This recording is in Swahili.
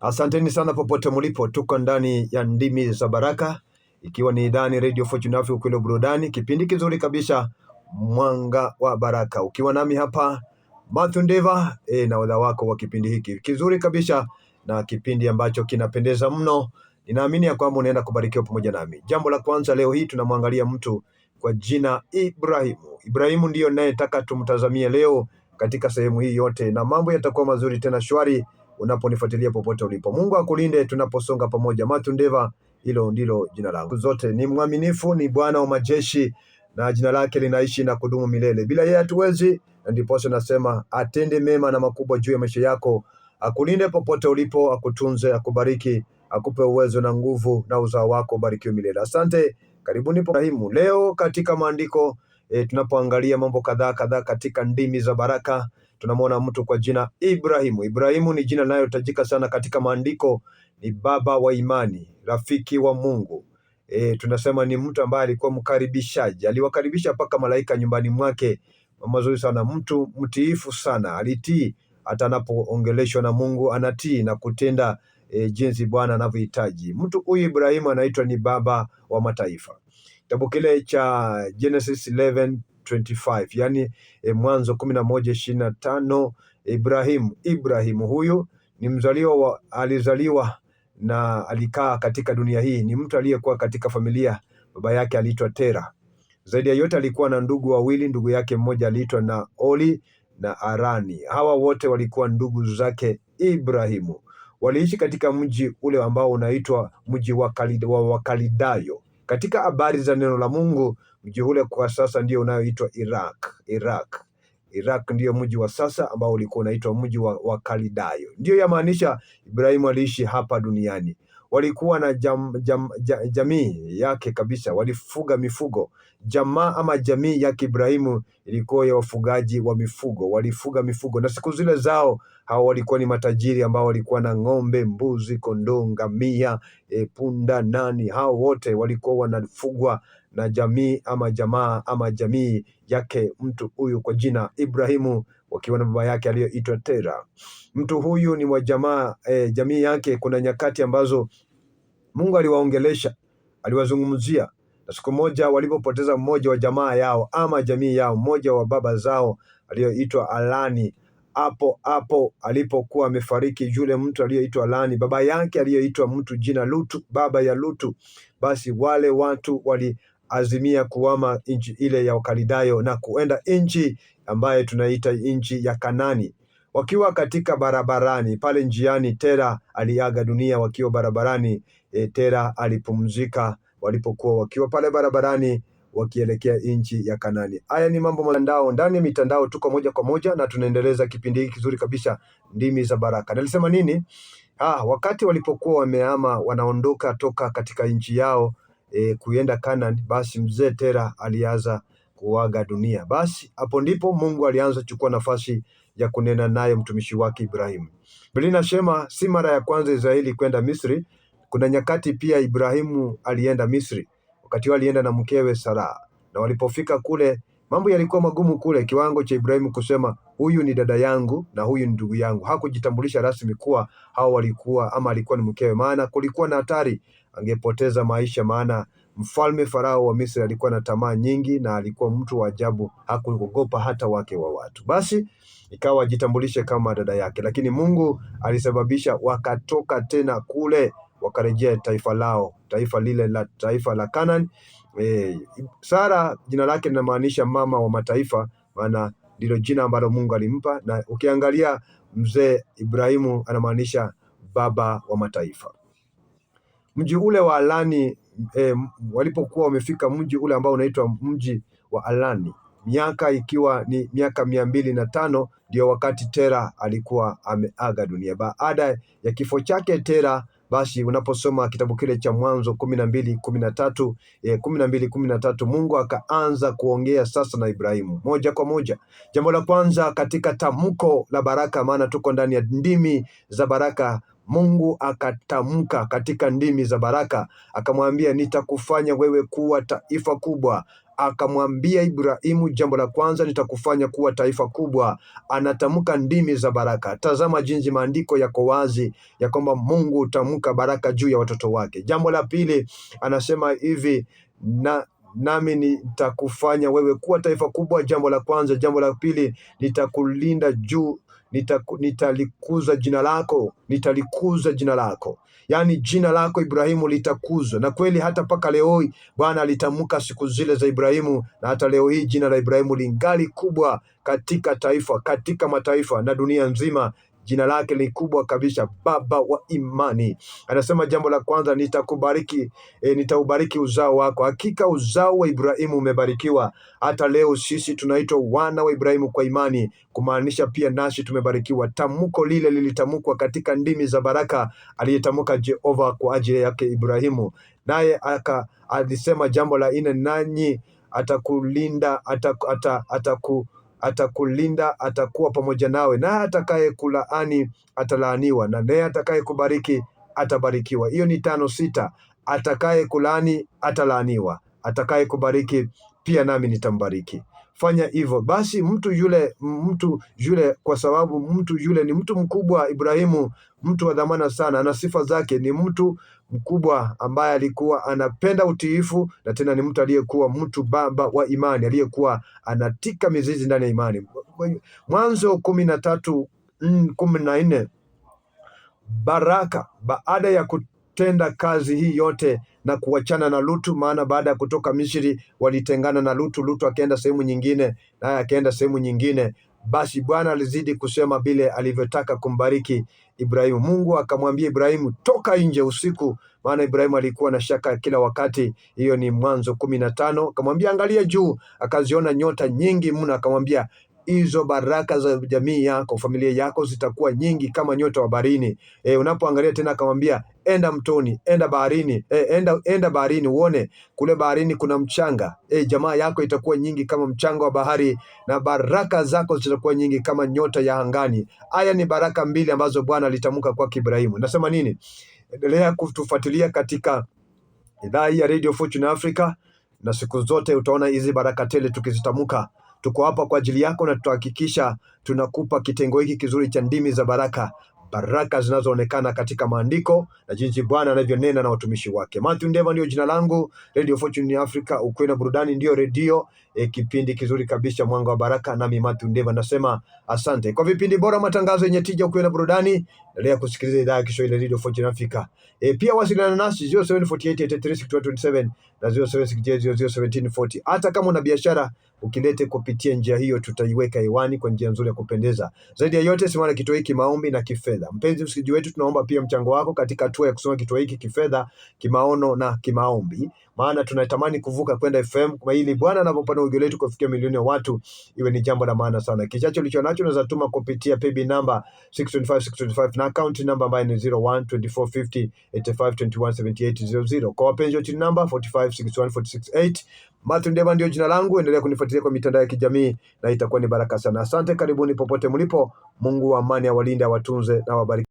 Asanteni sana popote mlipo, tuko ndani ya Ndimi za Baraka, ikiwa ni idhaa ni Radio Fortune Africa, ukweli burudani, kipindi kizuri kabisa, Mwanga wa Baraka, ukiwa nami hapa Mathew Ndeva na wadau wako wa kipindi hiki kizuri kabisa, na kipindi ambacho kinapendeza mno. Ninaamini ya kwamba unaenda kubarikiwa pamoja nami. Jambo la kwanza leo hii tunamwangalia mtu kwa jina Ibrahimu. Ibrahimu ndiyo ninayetaka tumtazamie leo katika sehemu hii yote, na mambo yatakuwa mazuri tena shwari unaponifuatilia popote ulipo. Mungu akulinde tunaposonga pamoja. Mathew Ndeva, hilo ndilo jina langu. Zote ni mwaminifu, ni Bwana wa majeshi, na jina lake linaishi na kudumu milele. Bila yeye hatuwezi, na ndiposa nasema atende mema na makubwa juu ya maisha yako. Akulinde popote ulipo, akutunze, akubariki, akupe uwezo na nguvu, na uzao wako barikiwe milele. Asante, karibuni Ibrahimu. Leo katika maandiko tunapoangalia mambo kadhaa katika Ndimi za Baraka, tunamwona mtu kwa jina Ibrahimu. Ibrahimu ni jina linalotajika sana katika maandiko, ni baba wa imani, rafiki wa Mungu. Tunasema ni mtu ambaye alikuwa mkaribishaji, aliwakaribisha mpaka malaika nyumbani mwake. Mazuri sana, mtu mtiifu sana, alitii hata anapoongeleshwa na Mungu, anatii na kutenda jinsi Bwana anavyohitaji. Mtu huyu Ibrahimu anaitwa ni baba wa mataifa. Kitabu kile cha Genesis 11:25, yani Mwanzo 11:25, Ibrahimu huyu ni mzaliwa alizaliwa na alikaa katika dunia hii. Ni mtu aliyekuwa katika familia, baba yake aliitwa Tera. Zaidi ya yote alikuwa na ndugu wawili. Ndugu yake mmoja aliitwa Naoli na Arani. Hawa wote walikuwa ndugu zake Ibrahimu. Waliishi katika mji ule ambao unaitwa mji wa Wakalidayo. Katika habari za neno la Mungu, mji ule kwa sasa ndio unaoitwa Iraq ndio mji wa sasa ambao ulikuwa unaitwa mji wa Wakalidayo. Ndio yamaanisha Ibrahimu aliishi hapa duniani. Walikuwa na jamii yake kabisa, walifuga mifugo. Jamaa ama jamii yake Ibrahimu ilikuwa ya wafugaji wa mifugo, walifuga mifugo, na siku zile zao hao walikuwa ni matajiri ambao walikuwa na ng'ombe, mbuzi, kondoo, ngamia, punda, nani. Hao wote walikuwa wanafugwa na jamii ama jamaa ama jamii yake mtu huyu kwa jina Ibrahimu, wakiwa na baba yake aliyoitwa Tera. Mtu huyu ni wa jamii yake. Kuna nyakati ambazo Mungu aliwaongelesha, aliwazungumzia, na siku moja walipopoteza mmoja wa jamaa yao ama jamii yao, mmoja wa baba zao aliyoitwa Alani, hapo alipokuwa amefariki yule mtu aliyoitwa Alani, baba yake aliyoitwa mtu jina Lutu, baba ya Lutu, basi wale watu waliazimia kuhama nchi ile ya Wakalidayo na kuenda nchi ambaye tunaita nchi ya Kanani. Wakiwa katika barabarani pale njiani, Tera aliaga dunia. Wakiwa barabarani, Tera alipumzika walipokuwa wakiwa pale barabarani wakielekea nchi ya Kanani. Haya ni mambo mtandao, ndani ya mitandao tuko moja kwa moja na tunaendeleza kipindi hiki kizuri kabisa, Ndimi za Baraka. Nalisema nini? Wakati walipokuwa wamehama, wanaondoka toka katika nchi yao kuenda Kanani, basi mzee Tera alianza kuaga dunia. Basi hapo ndipo Mungu alianza kuchukua nafasi ya kunena naye mtumishi wake Ibrahimu. Biblia inasema si mara ya kwanza Israeli kwenda Misri. Kuna nyakati pia Ibrahimu alienda Misri. Wakati huo alienda na mkewe Sara, na walipofika kule mambo yalikuwa magumu kule, kiwango cha Ibrahimu kusema huyu ni dada yangu na huyu ni ndugu yangu. Hakujitambulisha rasmi kuwa hao walikuwa ama alikuwa ni mkewe, maana kulikuwa na hatari, angepoteza maisha. Maana mfalme Farao wa Misri alikuwa na tamaa nyingi na alikuwa mtu wa ajabu, hakuogopa hata wake wa watu. Basi ikawa ajitambulishe kama dada yake, lakini Mungu alisababisha wakatoka tena kule, wakarejea taifa lao, taifa la Kanani. Sara jina lake linamaanisha mama wa mataifa, maana ndilo jina ambalo Mungu alimpa, na ukiangalia mzee Ibrahimu anamaanisha baba wa mataifa. Mji ule wa Alani, walipokuwa wamefika mji ule ambao unaitwa mji wa Alani, miaka ikiwa ni miaka 205, ndio wakati Tera alikuwa ameaga dunia. Baada ya kifo chake Tera, basi unaposoma kitabu kile cha Mwanzo 12:13, Mungu akaanza kuongea sasa na Ibrahimu moja kwa moja. Jambo la kwanza katika tamko la baraka, maana tuko ndani ya Ndimi za Baraka, Mungu akatamka katika Ndimi za Baraka, akamwambia nitakufanya wewe kuwa taifa kubwa, akamwambia Ibrahimu, jambo la kwanza, nitakufanya kuwa taifa kubwa. Anatamka ndimi za baraka. Tazama jinsi maandiko yako wazi ya kwamba Mungu hutamka baraka juu ya watoto wake. Jambo la pili anasema hivi, nami nitakufanya wewe kuwa taifa kubwa. Jambo la kwanza. Jambo la pili, nitakulinda juu, nitalikuza jina lako, nitalikuza jina lako. Yaani jina lako Ibrahimu litakuzwa. Na kweli hata mpaka leo hii Bwana alitamka siku zile za Ibrahimu, na hata leo hii jina la Ibrahimu lingali kubwa katika taifa, katika mataifa na dunia nzima. Jina lake ni kubwa kabisa, baba wa imani. Anasema jambo la kwanza, nitakubariki, nitaubariki uzao wako. Hakika uzao wa Ibrahimu umebarikiwa. Hata leo sisi tunaitwa wana wa Ibrahimu kwa imani, kumaanisha pia nasi tumebarikiwa. Tamko lile lilitamkwa katika ndimi za baraka aliyetamka Jehova kwa ajili yake Ibrahimu. Naye alisema jambo la nne, nanyi atakulinda, atakulinda, atakuwa pamoja nawe, na atakaye kulaani atalaaniwa, na naye atakaye kubariki atabarikiwa. Hiyo ni 5:6. Atakaye kulaani atalaaniwa, atakaye kubariki pia nami nitambariki. Fanya hivyo basi. Mtu yule, kwa sababu mtu yule ni mtu mkubwa. Ibrahimu, mtu wa dhamana sana, ana sifa zake. Ni mtu mkubwa ambaye alikuwa anapenda utiifu, na tena ni mtu aliyekuwa mtu baba wa imani, aliyekuwa anatika mizizi ndani ya imani. Mwanzo 13:14, baraka baada ya kutenda kazi hii yote na kuachana na Lutu, maana baada ya kutoka Misri walitengana na Lutu. Lutu akaenda sehemu nyingine, naye akaenda sehemu nyingine. Basi Bwana alizidi kusema vile alivyotaka kumbariki Ibrahimu. Mungu akamwambia Ibrahimu, toka nje usiku, maana Ibrahimu alikuwa na shaka kila wakati. Hiyo ni Mwanzo 15. Akamwambia angalia juu, akaziona nyota nyingi mno. Akamwambia hizo baraka za jamii yako, familia yako zitakuwa nyingi kama nyota wa baharini. Unapoangalia tena akamwambia enda mtoni, enda baharini, enda baharini uone kule baharini kuna mchanga. Jamaa yako itakuwa nyingi kama mchanga wa bahari, na baraka zako zitakuwa nyingi kama nyota ya angani. Haya ni baraka mbili ambazo Bwana alitamka kwa Ibrahimu. Nasema nini? Endelea kutufuatilia katika idhaa hii ya Radio Fortune Africa, na siku zote utaona hizi baraka tele tukizitamka. Tuko hapa kwa ajili yako, na tutahakikisha tunakupa kitengo hiki kizuri cha ndimi za baraka, baraka zinazoonekana katika maandiko na jinsi Bwana anavyonena na watumishi wake. Matthew Ndeva ndio jina langu. Radio Fortune Africa, ukweli na burudani ndio redio. Kipindi kizuri kabisa, mwanga wa baraka, nami Matthew Ndeva nasema asante kwa vipindi bora, matangazo yenye tija, ukweli na burudani. Endelea kusikiliza idhaa ya Kiswahili Radio Fortune Africa. Pia wasiliana nasi 0748836227 na 0760001740. Hata kama una biashara ukilete kupitia njia hiyo, tutaiweka hewani kwa njia nzuri ya kupendeza. Zaidi ya yote, simama kituo hiki maombi na kifedha. Mpenzi msikilizaji wetu, tunaomba pia mchango wako katika hatua ya kusoma kituo hiki kifedha, kimaono na kimaombi, maana tunatamani kuvuka kwenda FM kwa ili Bwana anapopanda ujio letu kufikia milioni ya watu, iwe ni jambo la maana sana. Kichacho ulicho nacho unaweza tuma kupitia paybill number 625625 na account number ambayo ni 01245085217800. Kwa wapenzi wa namba 4561468. Matthew Ndeva ndio jina langu. Endelea kunifuatilia kwa mitandao ya kijamii na itakuwa ni baraka sana. Asante, karibuni popote mlipo. Mungu wa amani awalinde, awatunze na wabariki.